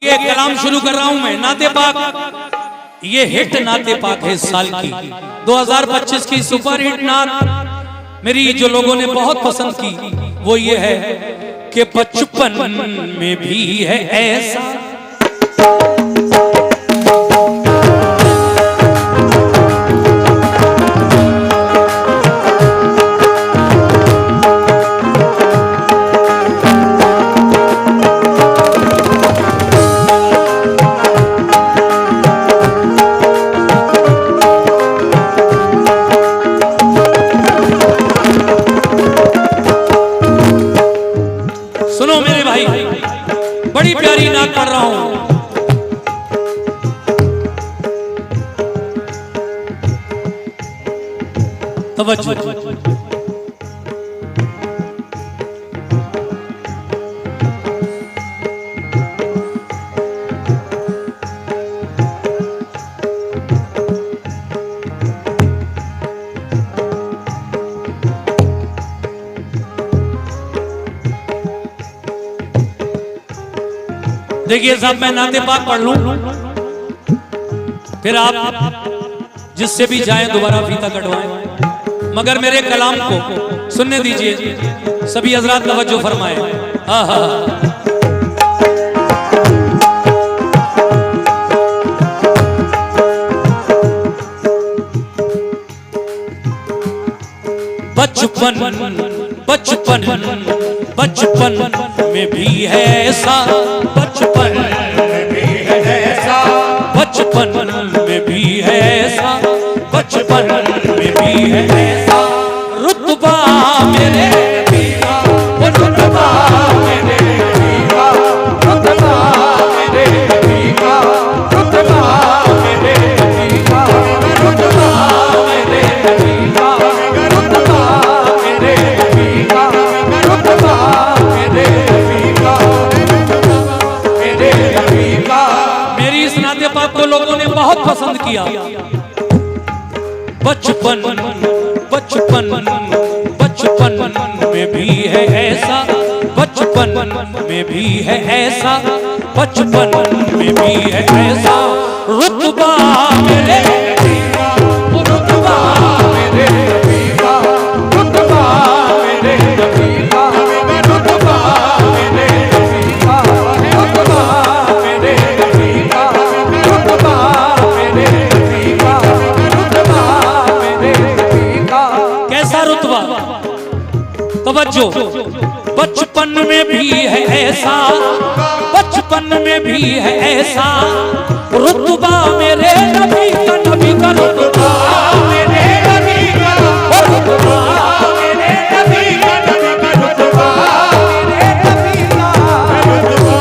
ये कलाम शुरू कर रहा हूं मैं नाते पाक। ये हिट नाते पाक है इस साल की 2025 की सुपर हिट नात मेरी जो लोगों ने बहुत पसंद की वो ये है कि बचपन में भी है ऐसा। सुनो मेरे भाई, बड़ी प्यारी नात पढ़ रहा हूं। तवज्जो। देखिए साहब, मैं नाते पाक पढ़ लूं फिर आप जिससे भी जाएं दोबारा फीता कटवाएं, मगर मेरे कलाम को सुनने दीजिए। सभी हजरात तवज्जो फरमाएं। हाँ हाँ, बचपन बचपन बचपन में भी है ऐसा, बचपन में भी है ऐसा, बचपन में भी है ऐसा, बचपन में भी है ऐसा। रुतबा मेरे पीका, रुतबा मेरे पीका, रुतबा मेरे पीका, रुतबा मेरे पीका, रुतबा मेरे पीका, रुतबा मेरे पीका, रुतबा मेरे पीका, मेरे पीका। मेरी इस नाते पाक को लोगों ने बहुत पसंद किया। बचपन बचपन बचपन में भी है ऐसा, बचपन में भी है ऐसा, बचपन में भी है ऐसा। रुतबा मेरे पीका, रुतबा मेरे पीका, रुतबा मेरे पीका, रुतबा मेरे पीका, रुतबा मेरे पीका, रुतबा मेरे पीका, रुतबा मेरे पीका। कैसा रुतबा? तवज्जो। बचपन में भी है ऐसा, बचपन में भी है ऐसा। रुतबा मेरे नबी का, नबी का रुतबा मेरे नबी का, रुतबा मेरे नबी का, नबी का रुतबा मेरे नबी का, रुतबा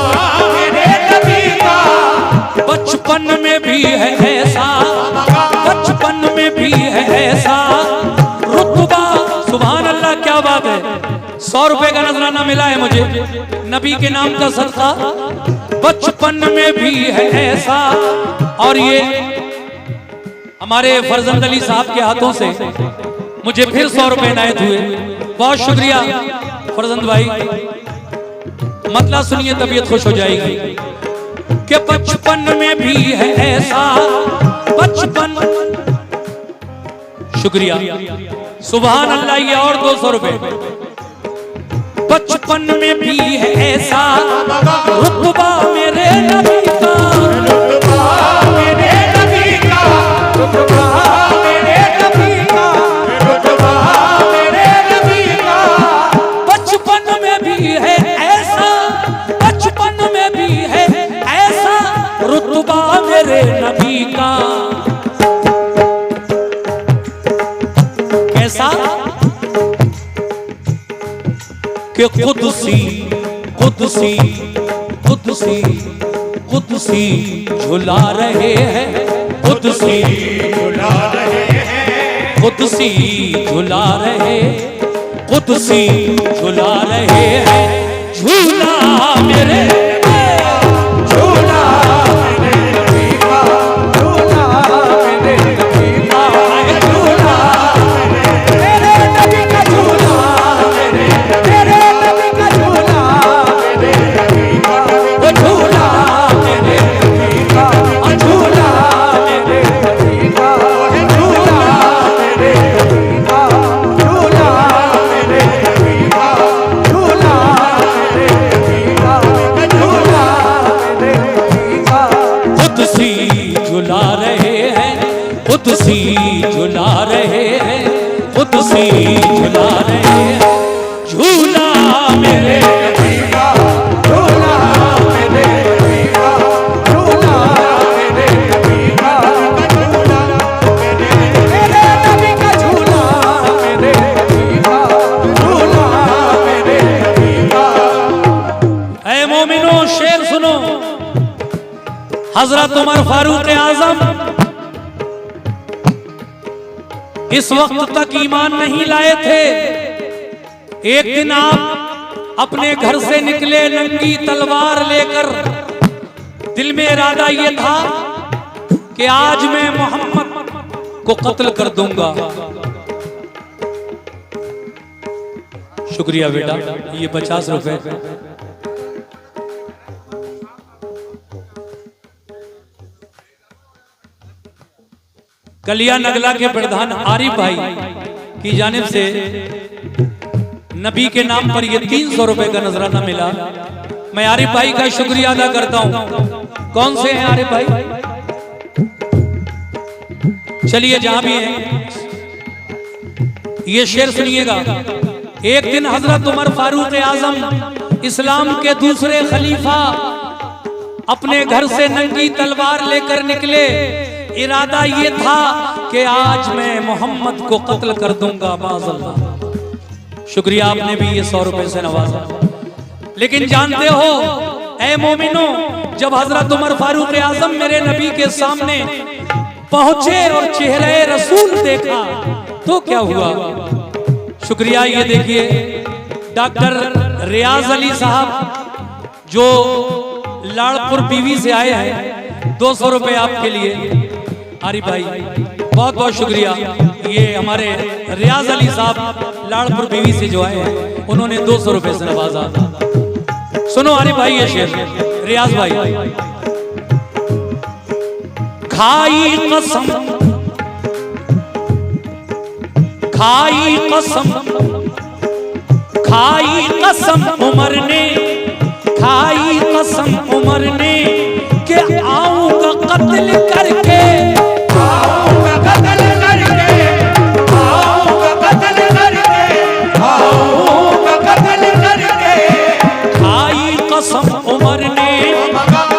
मेरे नबी का। बचपन में भी है ऐसा, बचपन में भी है ऐसा रुतबा। सुभान अल्लाह, क्या बात है। 100 रुपए का नजराना मिला है मुझे नबी के नाम का सदका। बचपन में भी है ऐसा। और ये हमारे फरजंद अली साहब के हाथों से मुझे फिर 100 रुपए इनायत हुए। बहुत शुक्रिया फरजंद भाई। मतलब सुनिए, तबीयत खुश हो जाएगी कि बचपन में भी है ऐसा, बचपन। शुक्रिया, सुभान अल्लाह। ये और 200 रुपए। बचपन में भी है ऐसा, रुतबा मेरे नबी का, रुतबा मेरे नबी का, रुतबा मेरे नबी का, रुतबा मेरे नबी का। बचपन में भी है ऐसा, बचपन में भी है ऐसा, रुतबा मेरे नबी का। कैसा? कि कुदसी कुदसी कुदसी कुदसी झुला रहे हैं, कुदसी झुला रहे हैं, कुदसी झुला रहे, कुदसी झुला रहे हैं। झूला मेरे झूला मेरे नबी का, झूला मेरे नबी का, झूला मेरे नबी का, झूला मेरे नबी का, झूला मेरे नबी का, झूला खुद सी झुला रहे हैं, खुद सी झुला रहे हैं। झूला मेरे नबी का, झूला मेरे नबी का, झूला मेरे नबी का, झूला मेरे नबी का, झूला मेरे नबी का, झूला मेरे नबी का। ऐ मोमिनो शेर सुनो, हजरत उमर फारूक आजम इस वक्त तक ईमान नहीं लाए थे। एक दिन आप अपने घर से निकले नंगी तलवार लेकर, दिल में इरादा ये था कि आज मैं मोहम्मद को कत्ल कर दूंगा। शुक्रिया बेटा, ये 50 रुपए। कलिया नगला के प्रधान आरिफ भाई की जानिब से नबी के नाम पर ये 300 रुपए का नजराना मिला। मैं आरिफ भाई का शुक्रिया अदा करता हूं। कौन से हैं आरिफ भाई? चलिए जहां भी हैं, ये शेर सुनिएगा। एक दिन हजरत उमर फारूक आजम इस्लाम के दूसरे खलीफा अपने घर से नंगी तलवार लेकर निकले। इरादा ये था कि आज मैं मोहम्मद को कत्ल कर दूंगा माज़अल्लाह। शुक्रिया, आपने भी ये 100 रुपए से नवाजा। लेकिन जानते हो ऐ मोमिनो, जब हजरत उमर फारूक आजम मेरे नबी के सामने पहुंचे और चेहरे रसूल देखा तो क्या हुआ? शुक्रिया, ये देखिए डॉक्टर रियाज अली साहब जो लाड़पुर बीवी से आए हैं, 200 रुपए आपके लिए। आरिफ भाई बहुत बहुत शुक्रिया। ये हमारे रियाज अली साहब लाड़पुर बीवी से जो आए हैं, उन्होंने 200 रुपए से नवाजा। सुनो आरिफ भाई ये शेर, रियाज भाई। खाई कसम, खाई कसम, खाई कसम उमर ने, खाई कसम उमर ने कि आऊंगा कत्ल करके, आऊंगा कत्ल करके, आऊंगा कत्ल करके, आऊंगा कत्ल करके। खाई कसम उमर ने,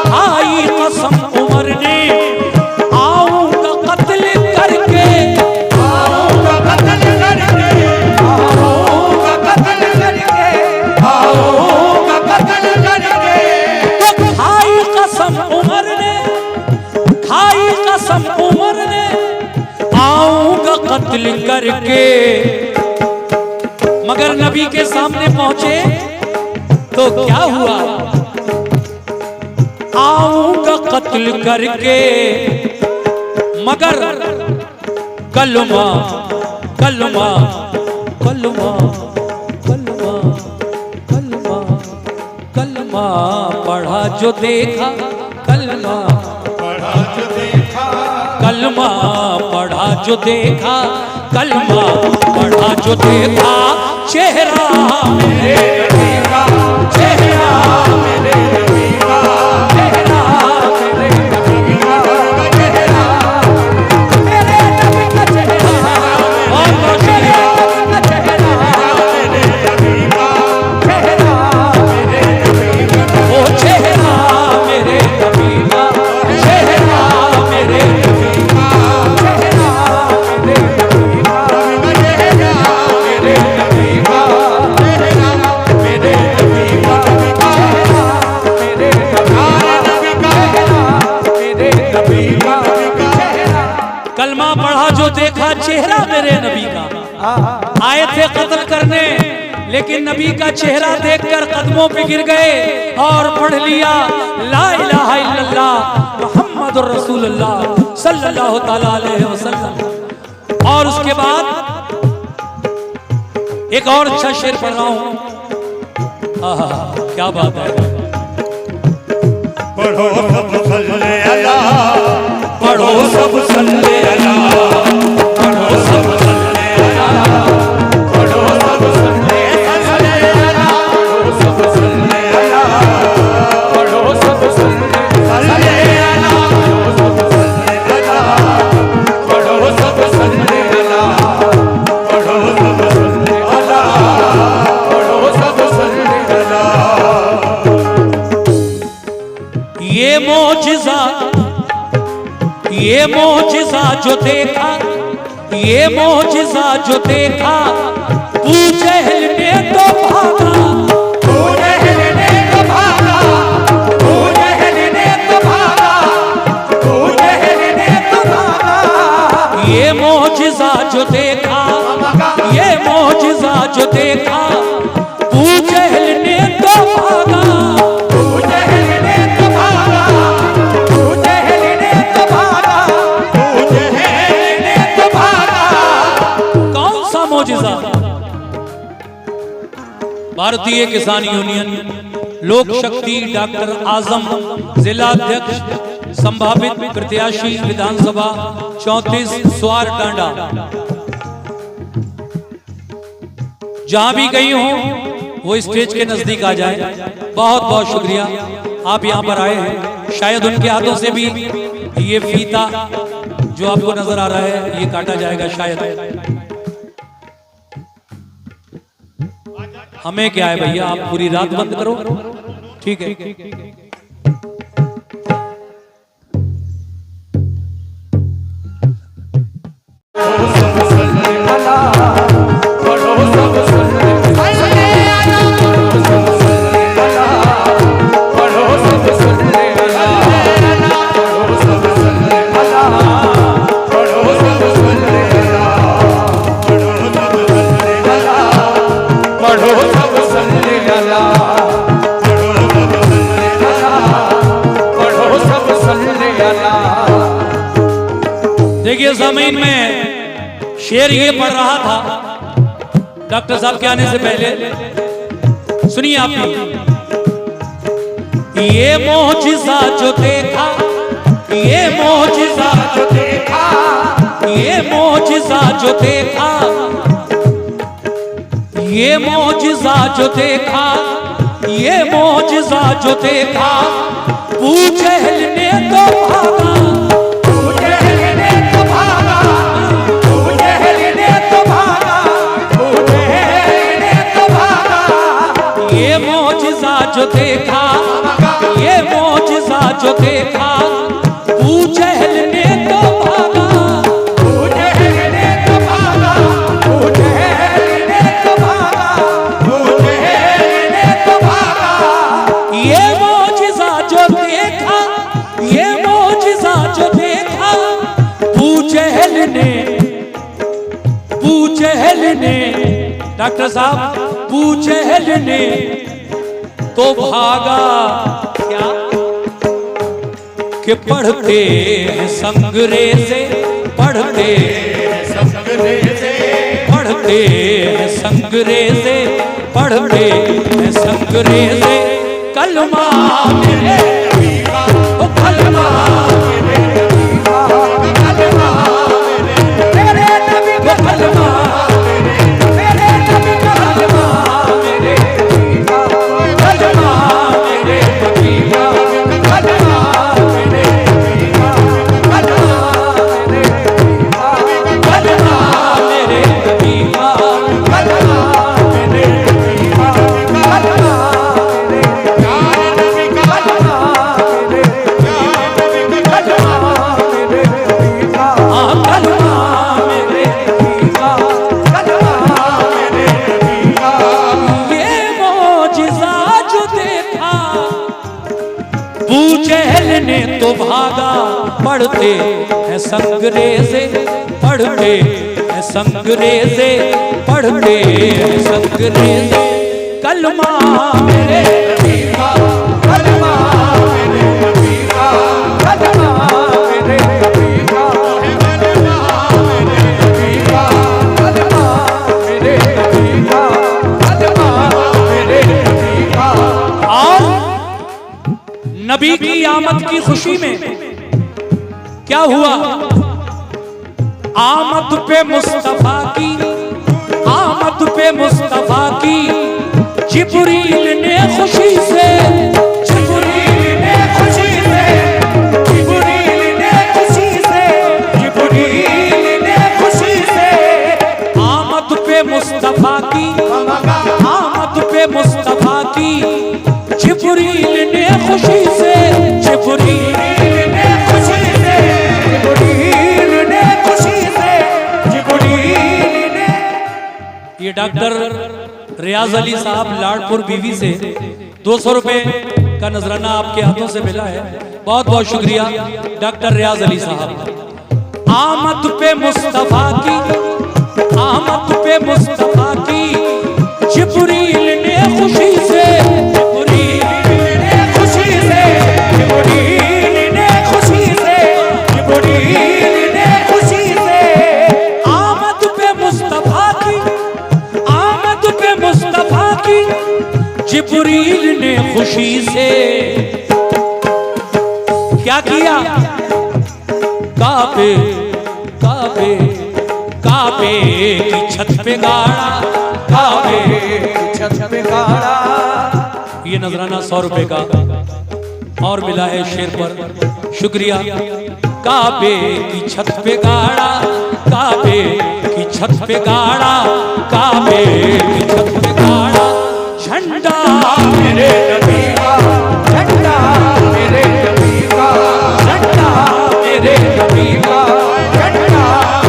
खाई कसम उमर ने, आऊंगा कत्ल करके, आऊंगा कत्ल करके, आऊंगा कत्ल करके, आऊंगा कत्ल करके। तो खाई कसम उमर ने, खाई कसम उमर ने, आऊंगा कत्ल करके। मगर नबी के सामने पहुंचे तो क्या हुआ? आऊंगा कत्ल करके, मगर कलमा कलमा कलमा कलमा कलमा कलमा पढ़ा जो देखा, कलमा पढ़ा जो देखा, कलमा पढ़ा जो देखा, कलमा पढ़ा जो देखा। चेहरा मेरे नबी का, चेहरा मेरे नबी का, चेहरा मेरे नबी का, चेहरा मेरे नबी का, चेहरा और चेहरा चेहरा मेरे नबी का, चेहरा मेरे नबी का, ओ चेहरा मेरे नबी का, चेहरा मेरे नबी का, चेहरा मेरे नबी का, चेहरा मेरे नबी का, चेहरा मेरे नबी का, चेहरा मेरे नबी का, चेहरा। कलमा पढ़ा जो देखा, चेहरा मेरे नबी का। आए थे कत्ल करने, लेकिन नबी का चेहरा देखकर कदमों पे गिर गए और पढ़ लिया ला इलाहा इल्लल्लाह मुहम्मदुर रसूलुल्लाह सल्लल्लाहु तआला अलैहि वसल्लम। और उसके बाद एक और अच्छा शेर पढ़ रहा हूं। क्या बात है। पढ़ो सब सल्ले अला, पढ़ो सब सल्ले अला, पढ़ो सब सल्ले अला, पढ़ो सब सल्ले अला, पढ़ो सब सल्ले अला, पढ़ो सब सल्ले अला, पढ़ो सब सल्ले अला, पढ़ो ये मोजिज़ा जो देखा, ये मोजिज़ा जो देखा, अबू जहल ने तो भागा, अबू जहल ने तो भागा, अबू जहल ने तो भागा, अबू जहल ने तो भागा। ये मोजिज़ा जो देखा, ये मोजिज़ा जो देखा, अबू जहल ने तो भागा, अबू जहल ने तो भागा, अबू जहल ने तो भागा, अबू जहल ने तो भागा। कौन सा मोजिज़ा? भारतीय किसान यूनियन लोक शक्ति डॉक्टर आजम जिला अध्यक्ष संभावित प्रत्याशी विधानसभा 34 स्वार टांडा। जहां भी गई हो वो स्टेज के नजदीक आ जाए। बहुत बहुत शुक्रिया आप यहां पर आए हैं। शायद उनके हाथों से भी ये फीता जो आपको नजर आ रहा है ये काटा जाएगा शायद। हमें क्या है भैया, आप पूरी रात बंद करो, ठीक है। देखिए ज़मीन में शेर ये पढ़ रहा था डॉक्टर साहब के आने से पहले, सुनिए आप भी। ये मोजिज़ा जो देखा, ये मोजिज़ा जो देखा, ये मोजिज़ा जो देखा, ये मोजिज़ा जो देखा, ये मोजिज़ा जो देखा, अबू जहल ने तो भागा, ये मोजिज़ा जो देखा, ये मोजिज़ा जो देखा, अबू जहल ने तो भागा, अबू जहल ने तो भागा, अबू जहल ने तो भागा, अबू जहल ने तो भागा। ये मोजिज़ा जो देखा, ये मोजिज़ा जो देखा, अबू जहल ने, अबू जहल ने, डॉक्टर साहब अबू जहल ने तो भागा। क्या कि पढ़ते हैं संगरेज़े, पढ़ते हैं संगरेज़े, पढ़ते हैं संगरेज़े, पढ़ते हैं संगरेज़े, कलमा मेरे नबी का, ओ कलमा मेरे नबी का, कलमा मेरे नबी का, कलमा मेरे नबी का, कलमा मेरे नबी का, कलमा मेरे नबी का, कलमा मेरे नबी का, कलमा मेरे नबी का, कलमा मेरे नबी का, कलमा मेरे नबी का, कलमा मेरे प्यारे नबी का, कलमा मेरे प्यारे नबी का, कलमा मेरे नबी का, हाँ कलमा मेरे नबी का, कलमा मेरे नबी का। ये मोजिज़ा जो देखा, अबू जहल ने तो भागा, पढ़ते हैं संगरेज़े, पढ़ते हैं संगरेज़े, पढ़ते हैं संगरेज़े, कलमा मेरे नबी का, कलमा मेरे नबी का, कलमा मेरे नबी का, कलमा मेरे नबी का, कलमा मेरे नबी का, कलमा मेरे नबी का। और नबी की आमद की खुशी में क्या हुआ? आमद पे मुस्तफा की, आमद पे मुस्तफा की, जिब्रील ने खुशी से, जिब्रील ने खुशी से, जिब्रील ने खुशी से, जिब्रील ने खुशी से, आमद पे मुस्तफा की, आमद पे मुस्तफा की, जिब्रील ने खुशी से, जिब्रील डॉक्टर रियाज अली साहब लाडपुर बीवी से 200 रुपए का नजराना आपके हाथों से मिला है। बहुत बहुत शुक्रिया डॉक्टर रियाज अली साहब। आमद पे मुस्तफा की, आमद पे मुस्तफा की जिब्रील ने खुशी से, जिब्रील ने खुशी से, जिब्रील ने खुशी से, जिब्रील ने खुशी से आमद पे मुस्तफा की, आमद पे मुस्तफा की जिब्रील ने खुशी से क्या किया? काबे काबे काबे की छत पे गाड़ा, काबे की छत पे गाड़ा। ये नजराना 100 रुपए का और मिला है शेर पर, शुक्रिया। काबे की छत पे गाड़ा, काबे की छत पे गाड़ा, काबे की छत पे गाड़ा झंडा मेरे नबी का, झंडा मेरे नबी का, झंडा मेरे नबी का, झंडा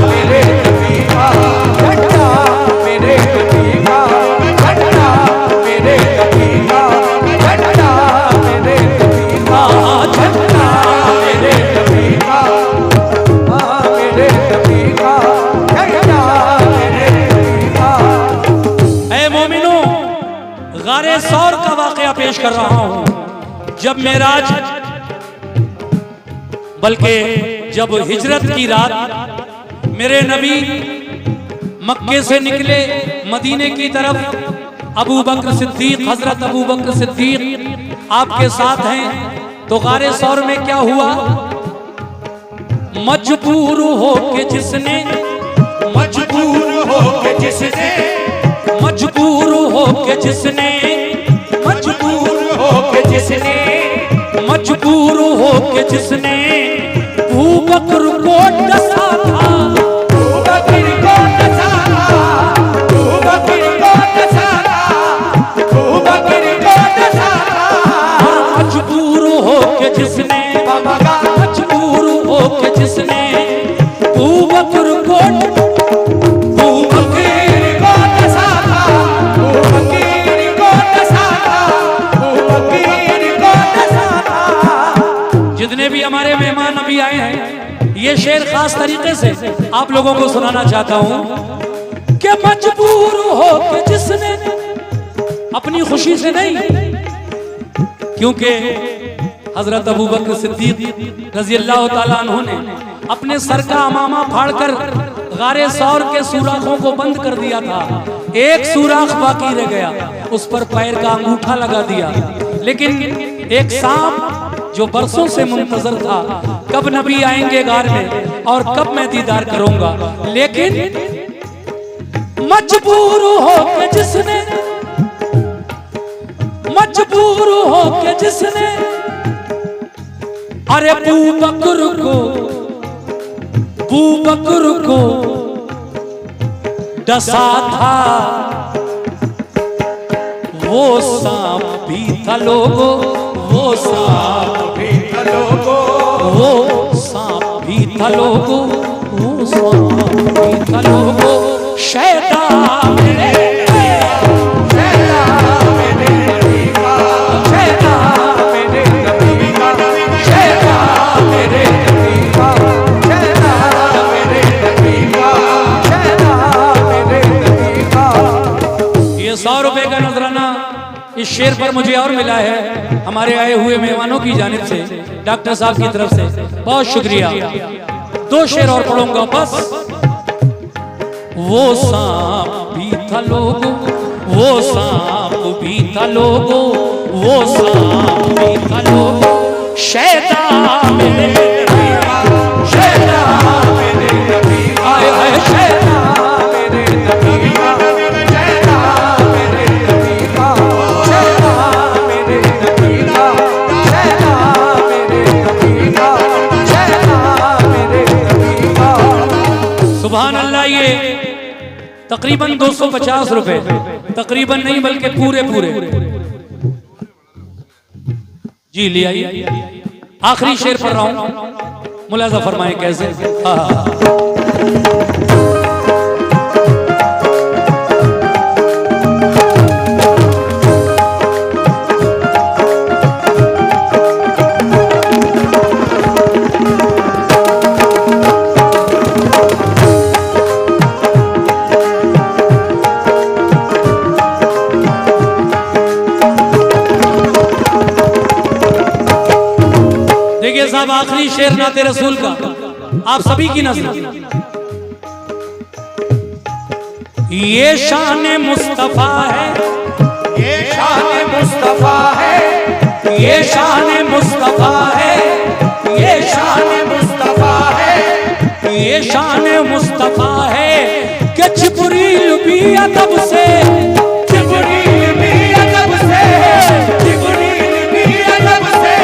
मेरे नबी का, झंडा मेरे नबी का, झंडा मेरे नबी का, झंडा मेरे नबी का, झंडा मेरे नबी का, मेरे नबी का, झंडा मेरे नबी का। ऐ मोमिनो, गारे सौर का वाकया पेश कर रहा हूं। जब मेराज, बल्कि जब हिजरत की रात मेरे नबी मक्के से निकले मदीने की तरफ, अबू बकर सिद्दीक, हजरत अबू बकर सिद्दीक आपके साथ हैं। तो गारे सौर में क्या हुआ? मजबूर हो के जिसने, मजबूर हो के जिसने, मजबूर हो के जिसने, मजबूर हो के जिसने, मजबूर हो के जिसने अबू बकर को डसा था, अबू बकर को डसा था, अबू बकर को डसा था, अबू बकर को डसा था। और मजबूर हो के जिसने, मजबूर हो के जिसने अबू बकर को, अबू बकर को डसा था, अबू बकर को डसा था, अबू बकर को डसा था। जितने भी हमारे मेहमान अभी आए हैं, ये शेर खास तरीके से आप लोगों को सुनाना चाहता हूं कि मजबूर हो के जिसने, अपनी खुशी से नहीं, क्योंकि हजरत अबू बकर सिद्दीक रजी अल्लाह ताला अन्हु ने अपने सर का अमामा फाड़कर गारे सौर के सुराखों को बंद कर दिया था। एक सुराख बाकी रह गया, उस पर पैर का अंगूठा लगा दिया। लेकिन एक सांप जो बरसों से मुंतजर था, कब नबी आएंगे गार में और कब मैं दीदार करूंगा, लेकिन मजबूर हो के जिसने, मजबूर हो के जिसने अरे अबू बकर को, अबू बकर को डसा था, वो सांप भी था लोगो, वो सांप भी था लोगो, वो सांप भी था लोगो, वो सांप भी था लोगो। शैतान मेरे, शैतान मेरे नबी का, शैतान मेरे नबी का, शैतान मेरे नबी का, शैतान मेरे नबी का, शैतान मेरे नबी का। ये 100 रुपए का नजराना इस शेर पर मुझे और मिला है हमारे आए हुए मेहमानों की जानिब से, डॉक्टर साहब की तरफ से, बहुत शुक्रिया। 2 शेर और पढ़ूंगा बस। वो सांप भी था लोगो, वो सांप भी था लोगो, वो सांप भी था लोगो। शैतान मेरे नबी का, शैतान मेरे नबी का, आए हाय शैतान मेरे नबी का, शैतान मेरे नबी का, शैतान मेरे नबी का, शैतान मेरे नबी का, शैतान मेरे नबी का। सुभान अल्लाह। ये तकरीबन 250 रुपए, तकरीबन नहीं बल्कि पूरे पूरे जी ले आइए। आखिरी शेर पढ़ रहा हूं, मुलाजा फरमाए कैसे। आखिरी शेर नाते रसूल का आप सभी की नजर। ये शान मुस्तफा है, ये शान मुस्तफा है, ये शान मुस्तफा है, ये शान मुस्तफा है, ये शान मुस्तफा है कि जिब्रील भी अदब से, जिब्रील भी अदब से, जिब्रील भी अदब से,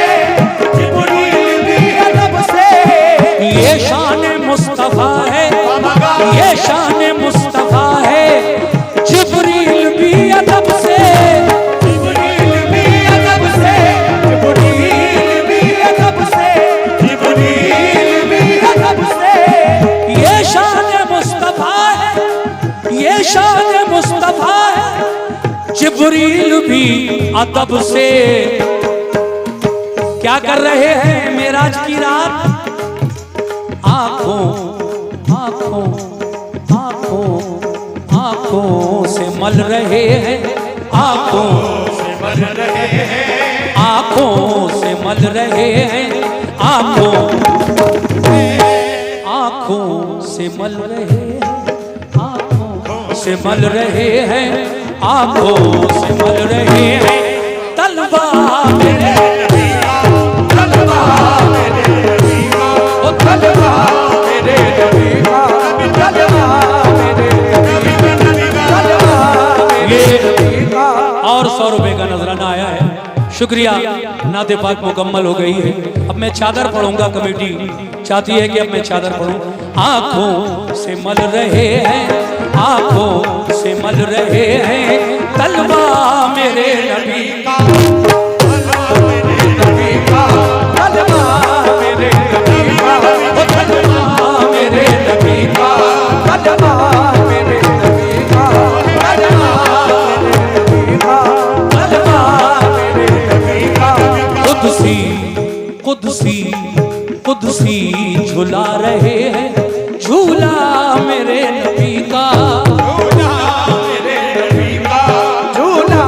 जिब्रील भी अदब से। ये शान मुस्तफा है, ये शान मुस्तफा है, जिब्रील भी अदब से, जिब्रील भी अदब से, जिब्रील भी अदब से, जिब्रील भी अदब से। ये शान मुस्तफा है, ये शान मुस्तफा है, जिब्रील भी अदब से। क्या कर रहे हैं मेराज की रात? आंखों आंखों आंखों आंखों से मल रहे हैं, आंखों से मल रहे हैं, आंखों से मल रहे हैं, आंखों आंखों से मल रहे हैं, आंखों से मल रहे हैं, आंखों से मल रहे हैं। तलवा मेरे तलवा मेरे नबी का, ओ तलवा मेरे नबी का, तलवा मेरे नबी का, तलवा मेरे नबी का। और 100 रुपए का नजराना आया है। शुक्रिया, नाते पाक मुकम्मल हो गई है। अब मैं चादर पढ़ूंगा, कमेटी चाहती है कि अब मैं चादर पढ़ूं। आंखों से मल रहे हैं, आंखों से मल रहे हैं, तलवा मेरे नबी का, तलवा मेरे नबी का, तलवा मेरे नबी का, तलवा मेरे नबी का, तलवा मेरे नबी का, तलवा मेरे नबी का, तलवा मेरे नबी का। कुदसी कुदसी कुदसी झुला रहे हैं, झूला मेरे नबी का, झूला मेरे नबी का, झूला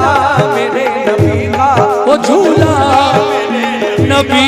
मेरे नबी का, वो झूला नबी